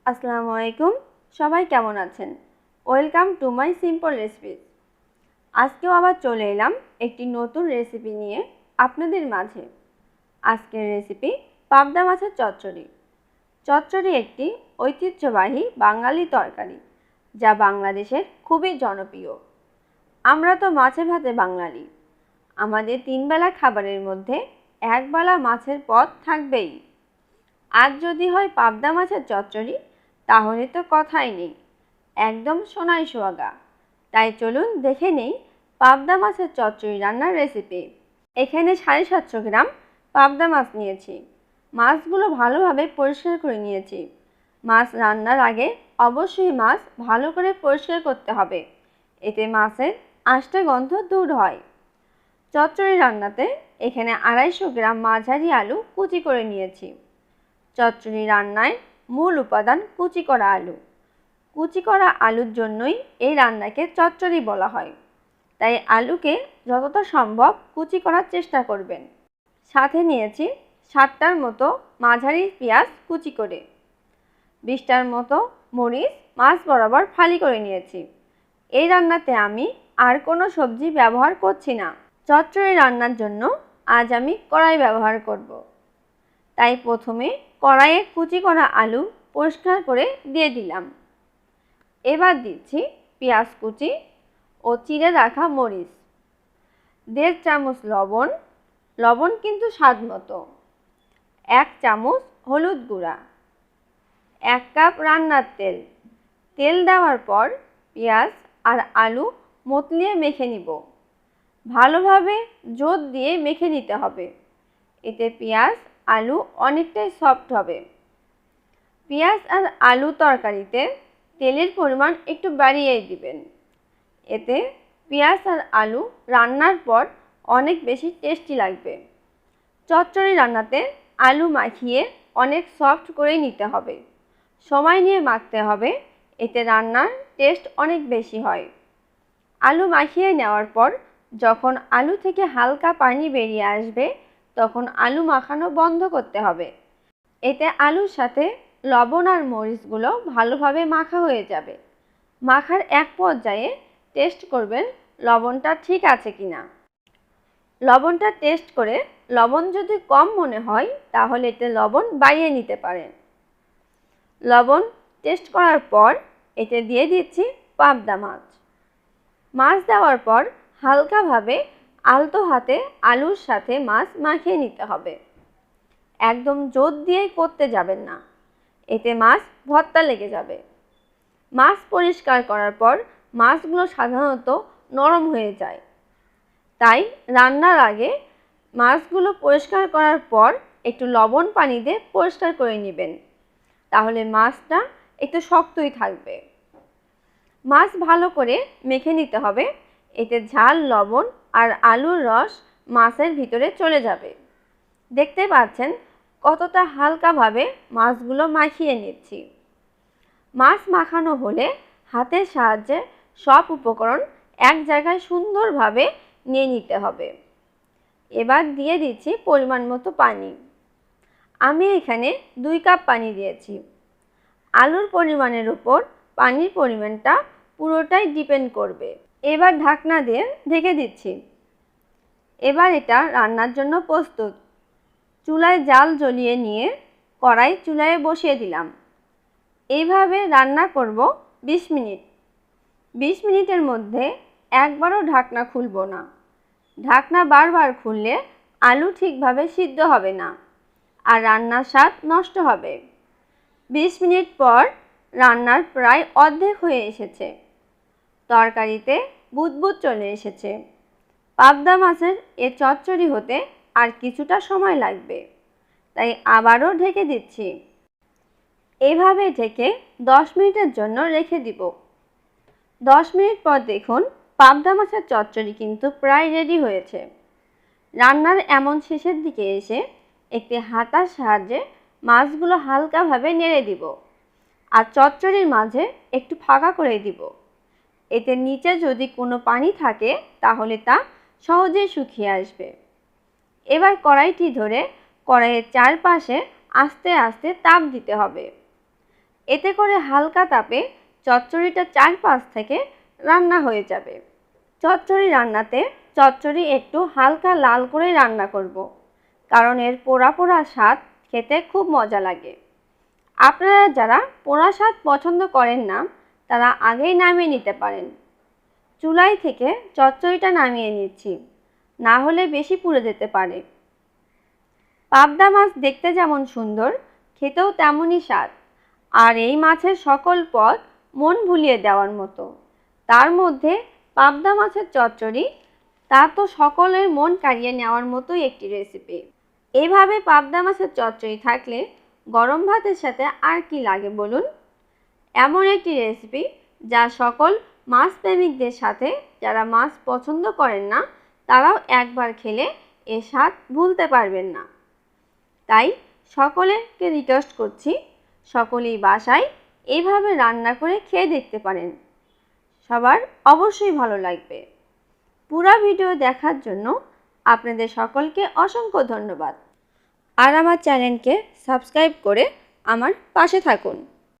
আসসালামু আলাইকুম, সবাই কেমন আছেন? Welcome to my simple recipe. আজকেও আবার চলে এলাম একটি নতুন রেসিপি নিয়ে আপনাদের মাঝে। আজকের রেসিপি পাবদা মাছের চচ্চড়ি। চচ্চড়ি একটি ঐতিহ্যবাহী বাঙালি তরকারি, যা বাংলাদেশের খুবই জনপ্রিয়। আমরা তো মাছে ভাতে বাঙালি। আমাদের তিনবেলা খাবারের মধ্যে একবেলা মাছের পদ থাকবেই। আজ যদি হয় পাবদা মাছের চচ্চড়ি, তাহলে তো কথাই নেই, একদম সোনায় সোহাগা। তাই চলুন দেখে নেই পাবদা মাছের চচ্চড়ি রান্নার রেসিপি। এখানে 750 গ্রাম পাবদা মাছ নিয়েছি। মাছগুলো ভালোভাবে পরিষ্কার করে নিয়েছি। মাছ রান্নার আগে অবশ্যই মাছ ভালো করে পরিষ্কার করতে হবে, এতে মাছের আষ্টে গন্ধ দূর হয়। চচ্চড়ি রান্নাতে এখানে 250 গ্রাম মাঝারি আলু কুচি করে নিয়েছি। চচ্চড়ি রান্নায় মূল উপাদান কুচি করা আলু। কুচি করা আলুর জন্যই এই রান্নাকে চচ্চড়ি বলা হয়। তাই আলুকে যতটা সম্ভব কুচি করার চেষ্টা করবেন। সাথে নিয়েছি 7টার মতো মাঝারি পেঁয়াজ কুচি করে, 20টার মতো মরিচ মাছ বরাবর ফালি করে নিয়েছি। এই রান্নাতে আমি আর কোনো সবজি ব্যবহার করছি না। চচ্চড়ি রান্নার জন্য আজ আমি কড়াই ব্যবহার করব। তাই প্রথমে কড়াইয়ে কুচি করা আলু পরিষ্কার করে দিয়ে দিলাম। এবার দিচ্ছি পেঁয়াজ কুচি ও চিড়ে রাখা মরিচ, 1.5 চামচ লবণ, লবণ কিন্তু স্বাদ মতো, 1 চামচ হলুদ গুঁড়া, 1 কাপ রান্নার তেল। তেল দেওয়ার পর পেঁয়াজ আর আলু মতলিয়ে মেখে নিব। ভালোভাবে জোর দিয়ে মেখে নিতে হবে, এতে পেঁয়াজ আলু অনেকটাই সফট হবে। পেঁয়াজ আর আলু তরকারিতে তেলের পরিমাণ একটু বাড়িয়ে দিবেন, এতে পেঁয়াজ আর আলু রান্নার পর অনেক বেশি টেস্টি লাগবে। চচ্চড়ি রান্নাতে আলু মাখিয়ে অনেক সফট করে নিতে হবে, সময় নিয়ে মাখতে হবে, এতে রান্নার টেস্ট অনেক বেশি হয়। আলু মাখিয়ে নেওয়ার পর যখন আলু থেকে হালকা পানি বেরিয়ে আসবে, তখন আলু মাখানো বন্ধ করতে হবে। এতে আলুর সাথে লবণ আর মরিচগুলো ভালোভাবে মাখা হয়ে যাবে। মাখার এক পর্যায়ে টেস্ট করবেন লবণটা ঠিক আছে কিনা। লবণটা টেস্ট করে লবণ যদি কম মনে হয়, তাহলে এতে লবণ বাড়িয়ে নিতে পারেন। লবণ টেস্ট করার পর এতে দিয়ে দিচ্ছি পাবদা মাছ। মাছ দেওয়ার পর হালকাভাবে আলতো হাতে আলুর সাথে মাছ মাখিয়ে নিতে হবে। একদম জোর দিয়ে করতে যাবেন না, এতে মাছ ভর্তা লেগে যাবে। মাছ পরিষ্কার করার পর মাছগুলো সাধারণত নরম হয়ে যায়। তাই রান্নার আগে মাছগুলো পরিষ্কার করার পর একটু লবণ পানি দিয়ে পরিষ্কার করে নেবেন, তাহলে মাছটা একটু শক্তই থাকবে। মাছ ভালো করে মেখে নিতে হবে, এতে ঝাল, লবণ আর আলুর রস মাছের ভিতরে চলে যাবে। দেখতে পাচ্ছেন কতটা হালকাভাবে মাছগুলো মাখিয়ে নিচ্ছি। মাছ মাখানো হলে হাতের সাহায্যে সব উপকরণ এক জায়গায় সুন্দরভাবে নিয়ে নিতে হবে। এবার দিয়ে দিচ্ছি পরিমাণ মতো পানি। আমি এখানে 2 কাপ পানি দিয়েছি। আলুর পরিমাণের উপর পানির পরিমাণটা পুরোটাই ডিপেন্ড করবে। এবার ঢাকনা দিয়ে ঢেকে দিচ্ছি। এবার এটা রান্নার জন্য প্রস্তুত। চুলায় জাল জ্বলিয়ে নিয়ে কড়াই চুলায় বসিয়ে দিলাম। এইভাবে রান্না করব 20 মিনিট। 20 মিনিটের মধ্যে একবারও ঢাকনা খুলব না। ঢাকনা বারবার খুললে আলু ঠিকভাবে সিদ্ধ হবে না আর রান্নার স্বাদ নষ্ট হবে। 20 মিনিট পর রান্নার প্রায় অর্ধেক হয়ে এসেছে। তরকারিতে বুদবুদ চলে এসেছে। পাবদা মাছের এ চচ্চড়ি হতে আর কিছুটা সময় লাগবে, তাই আবারও ঢেকে দিচ্ছি। এভাবে ঢেকে 10 মিনিটের জন্য রেখে দিব। 10 মিনিট পর দেখুন পাবদা মাছের চচ্চড়ি কিন্তু প্রায় রেডি হয়েছে। রান্নার এমন শেষের দিকে এসে একটি হাতার সাহায্যে মাছগুলো হালকাভাবে নেড়ে দিব আর চচ্চড়ির মাঝে একটু ফাঁকা করে দিব। এতে নিচে যদি কোনো পানি থাকে তাহলে তা সহজেই শুকিয়ে আসবে। এবার কড়াইটি ধরে কড়াইয়ের চারপাশে আস্তে আস্তে তাপ দিতে হবে। এতে করে হালকা তাপে চচ্চড়িটা 4-5 থেকে রান্না হয়ে যাবে। চচ্চড়ি রান্নাতে চচ্চড়ি একটু হালকা লাল করে রান্না করব, কারণ এর পোড়া পোড়া স্বাদ খেতে খুব মজা লাগে। আপনারা যারা পোড়া স্বাদ পছন্দ করেন না তারা আগেই নামিয়ে নিতে পারেন। চুলাই থেকে চচ্চড়িটা নামিয়ে নিচ্ছি, না হলে বেশি পুড়ে যেতে পারে। পাবদা মাছ দেখতে যেমন সুন্দর, খেতেও তেমনই স্বাদ। আর এই মাছের সকল পদ মন ভুলিয়ে দেওয়ার মতো। তার মধ্যে পাবদা মাছের চচ্চড়ি, তা তো সকলের মন কাড়িয়ে নেওয়ার মতোই একটি রেসিপি। এইভাবে পাবদা মাছের চচ্চড়ি থাকলে গরম ভাতের সাথে আর কি লাগে বলুন? এমন একটি রেসিপি যা সকল মাছ প্রেমিকদের সাথে, যারা মাছ পছন্দ করেন না তারাও একবার খেলে এর স্বাদ ভুলতে পারবেন না। তাই সকলকে রিকোয়েস্ট করছি, সকলেই বাসায় এইভাবে রান্না করে খেয়ে দেখতে পারেন। সবার অবশ্যই ভালো লাগবে। পুরো ভিডিও দেখার জন্য আপনাদের সকলকে অসংখ্য ধন্যবাদ। আর আমার চ্যানেলকে সাবস্ক্রাইব করে আমার পাশে থাকুন।